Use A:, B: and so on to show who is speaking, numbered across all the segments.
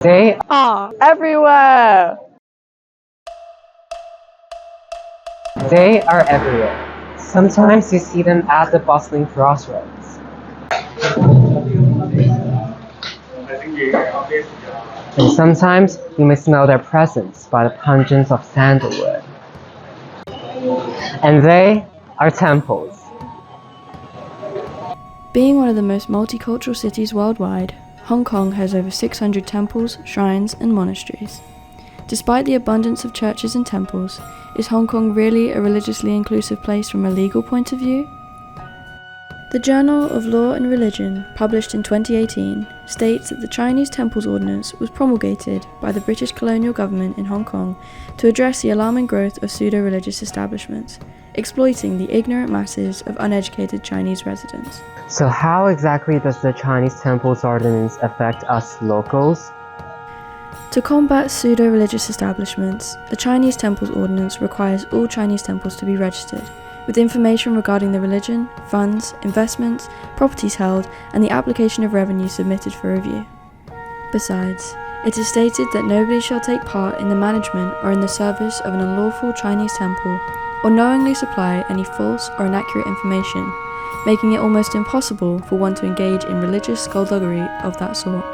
A: They are everywhere. They are everywhere. Sometimes you see them at the bustling crossroads. And sometimes you may smell their presence by the pungence of sandalwood. And they are temples.
B: Being one of the most multicultural cities worldwide, Hong Kong has over 600 temples, shrines, and monasteries. Despite the abundance of churches and temples, is Hong Kong really a religiously inclusive place from a legal point of view? The Journal of Law and Religion, published in 2018, states that the Chinese Temples Ordinance was promulgated by the British colonial government in Hong Kong to address the alarming growth of pseudo-religious establishments, exploiting the ignorant masses of uneducated Chinese residents.
A: So how exactly does the Chinese Temples Ordinance affect us locals?
B: To combat pseudo-religious establishments, the Chinese Temples Ordinance requires all Chinese temples to be registered, with information regarding the religion, funds, investments, properties held, and the application of revenue submitted for review. Besides, it is stated that nobody shall take part in the management or in the service of an unlawful Chinese temple, or knowingly supply any false or inaccurate information, making it almost impossible for one to engage in religious skullduggery of that sort.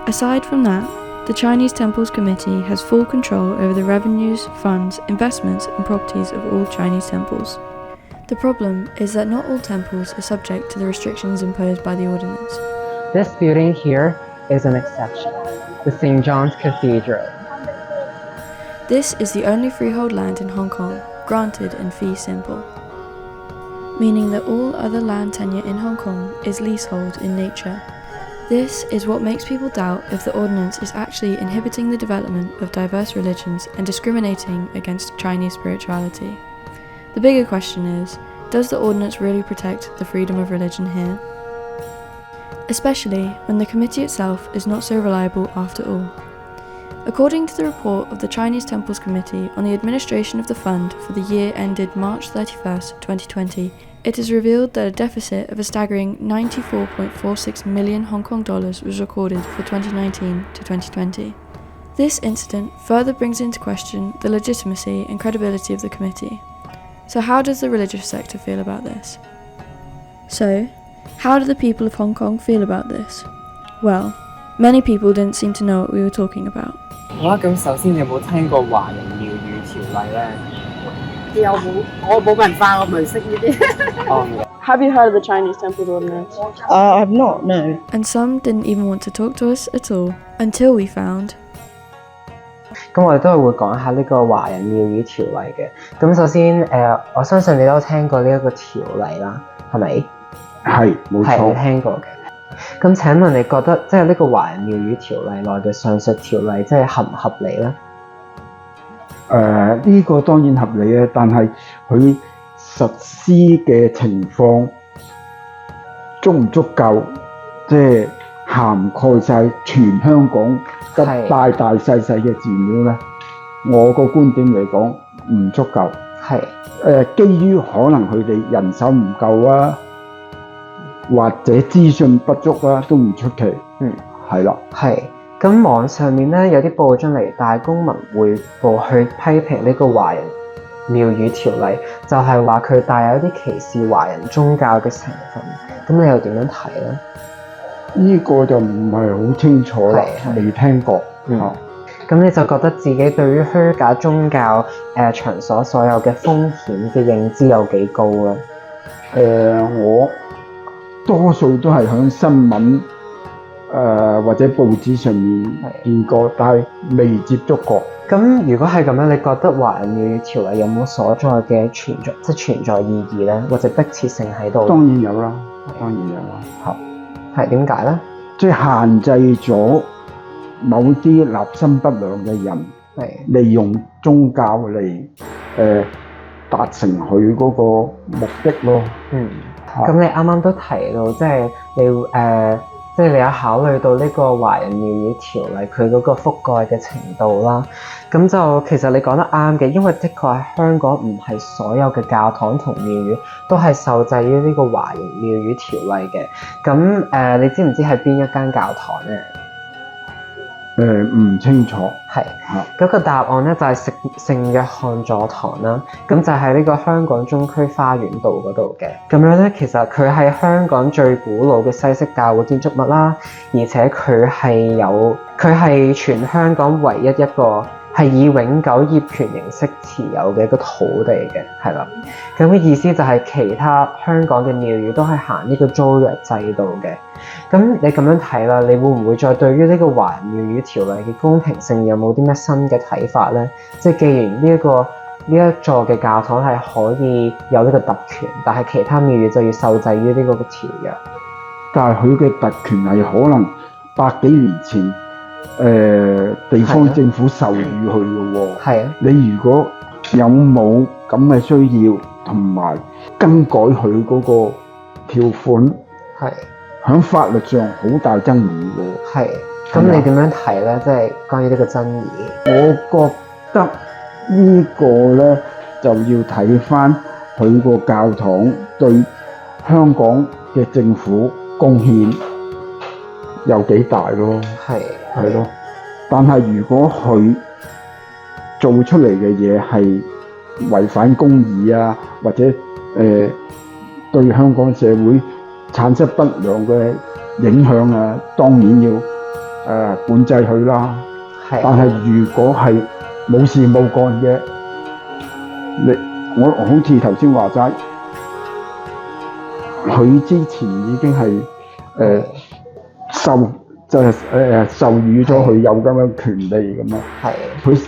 B: Aside from that, the Chinese Temples Committee has full control over the revenues, funds, investments, and properties of all Chinese temples. The problem is that not all temples are subject to the restrictions imposed by the ordinance.
A: This building here is an exception, the St. John's Cathedral.
B: This is the only freehold land in Hong Kong, granted in fee simple, meaning that all other land tenure in Hong Kong is leasehold in nature. This is what makes people doubt if the ordinance is actually inhibiting the development of diverse religions and discriminating against Chinese spirituality. The bigger question is, does the ordinance really protect the freedom of religion here? Especially when the committee itself is not so reliable after all. According to the report of the Chinese Temples Committee on the administration of the fund for the year ended March 31st, 2020, it is revealed that a deficit of a staggering 94.46 million Hong Kong dollars was recorded for 2019 to 2020. This incident further brings into question the legitimacy and credibility of the committee. So how does the religious sector feel about this? So, how do the people of Hong Kong feel about this? Well, many people didn't seem to know what we were talking about.
A: 好啦，咁首先你有冇聽過華人廟宇條例咧？
C: 我冇文化，我唔識呢啲。
D: Have you heard of the Chinese Temples Ordinance?
C: I've not, no.
B: And some didn't even want to talk to us at all, until we found.
A: 咁我哋都係會講下呢個華人廟宇條例嘅。咁首先我相信你都聽過呢一個條例啦，係咪？
E: 係，冇錯。
A: 係你聽過嘅。咁請問你覺得即係呢個華人廟宇條例內嘅上述條例即係合唔合理咧？
E: 呢個當然合理啊，但係佢實施嘅情況足唔足夠，即係涵蓋晒全香港大大細細嘅寺廟咧？我個觀點嚟講唔足夠。係基於可能佢哋人手唔夠啊，或者資訊不足啊，都唔出奇。係啦。係。咁網上面咧有啲報章例如大公文匯報去批評呢個華人廟宇條例，就係話佢帶有一啲歧視華人宗教嘅成分。咁你又點樣睇咧？呢個就唔係好清楚啦，未聽過。咁你就覺得自己對於虛假宗教場所所有嘅風險嘅認知有幾高咧？我多數都係響新聞。或者報紙上面見過，但係未接觸過。咁如果係咁樣，你覺得華人廟宇條例有冇所在嘅存在意義咧，或者迫切性喺度？當然有啦，當然有啦。好，係點解咧？即係限制咗某啲立心不良嘅人，利用宗教嚟達成佢嗰個目的咯。咁你啱啱都提到，即係你即係你有考慮到呢個華人廟宇條例佢嗰個覆蓋嘅程度啦，咁就其實你講得啱嘅，因為的確喺香港唔係所有嘅教堂同廟宇都係受制於呢個華人廟宇條例嘅。咁你知唔知係邊一間教堂咧？唔清楚。
A: 係嗰個答案咧就係聖約翰座堂啦，咁就喺呢個香港中區花園道嗰度嘅。咁樣咧，其實佢係香港最古老嘅西式教會建築物啦，而且佢係全香港唯一一個係以永久業權形式持有嘅一個土地嘅，係啦。咁嘅意思就係其他香港嘅廟宇都係行呢個租約制度嘅。咁你咁樣睇啦，你會唔會再對於呢個華人廟宇條例嘅公平性有冇啲咩新嘅睇法咧？即係既然呢一座嘅教堂係可以有呢個特權，但係其他廟宇就要受制於呢個條約。
E: 但係佢嘅特權係可能百幾年前地方政府授予佢嘅喎。係啊。你如果有冇咁嘅需要，同埋更改佢嗰個條款，係喺法律上好大爭議嘅。係。咁你點樣睇咧？即係關於呢個爭議，我覺得呢個咧就要睇返佢個教堂對香港嘅政府貢獻有幾大咯。係咯。但係如果佢做出嚟嘅嘢係違反公義啊，或者對香港社會產生不良嘅影響啊，當然要管制佢啦。但係如果係冇事冇幹嘅，我好似頭先話齋，佢之前已經係授予咗佢有咁嘅權利咁樣。佢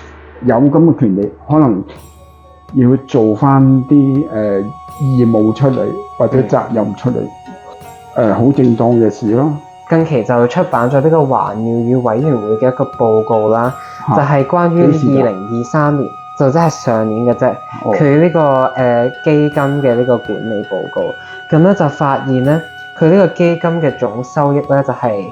E: 有咁嘅權利，可能要做翻啲義務出嚟，或者責任出嚟，好正當嘅事咯。近期就出版咗呢個華人廟宇委員會嘅一個報告啦，就係關於2023年，就即係上年嘅啫。佢呢個基金嘅呢個管理報告，咁咧就發現咧，佢呢個基金嘅總收益咧就係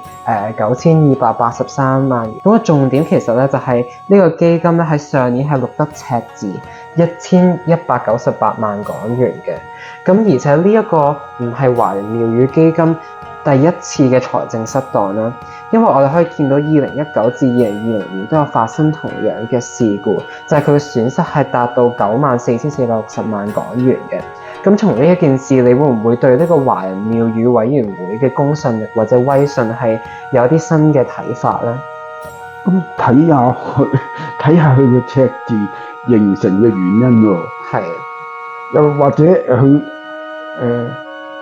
E: 9283萬元。咁個重點其實咧就係呢個基金咧喺上年係錄得赤字1198萬港元嘅。咁而且呢一個唔係華人廟宇基金第一次嘅財政失當啦，因為我哋可以見到2019至2020年都有發生同樣嘅事故，就係佢嘅損失係達到94,460萬港元嘅。咁從呢一件事，你會唔會對呢個華人廟宇委員會嘅公信力或者威信係有啲新嘅睇法咧？咁睇下佢嘅赤字形成嘅原因喎。係。又或者佢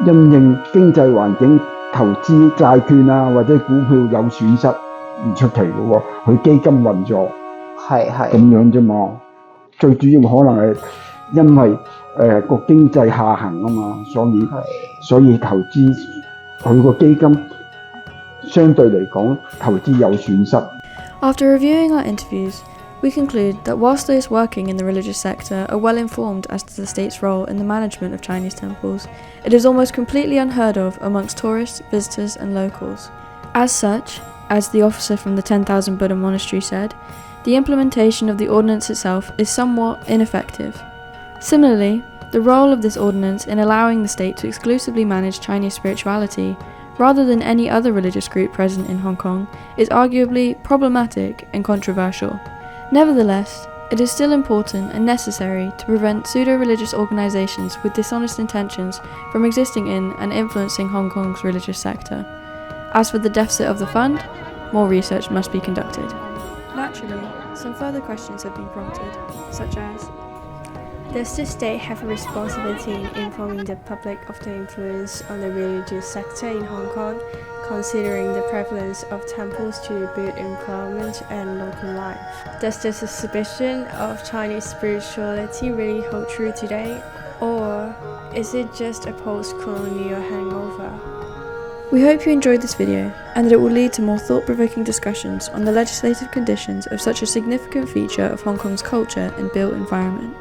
E: 因應經濟環境投資債券啊，或者股票有損失唔出奇嘅喎，佢基金運作係咁樣啫嘛。最主要可能係因為個經濟下行啊嘛，所以投資佢個基金相對嚟講投資有損失。
B: After reviewing our interviews, we conclude that whilst those working in the religious sector are well informed as to the state's role in the management of Chinese temples, it is almost completely unheard of amongst tourists, visitors and locals. As such, as the officer from the 10,000 Buddha monastery said, the implementation of the ordinance itself is somewhat ineffective. Similarly, the role of this ordinance in allowing the state to exclusively manage Chinese spirituality, rather than any other religious group present in Hong Kong, is arguably problematic and controversial. Nevertheless, it is still important and necessary to prevent pseudo-religious organisations with dishonest intentions from existing in and influencing Hong Kong's religious sector. As for the deficit of the fund, more research must be conducted. Naturally, some further questions have been prompted, such as:
F: does the state have a responsibility in informing the public of the influence on the religious sector in Hong Kong, considering the prevalence of temples to build employment and local life? Does the suspicion of Chinese spirituality really hold true today, or is it just a post-colonial hangover?
B: We hope you enjoyed this video and that it will lead to more thought-provoking discussions on the legislative conditions of such a significant feature of Hong Kong's culture and built environment.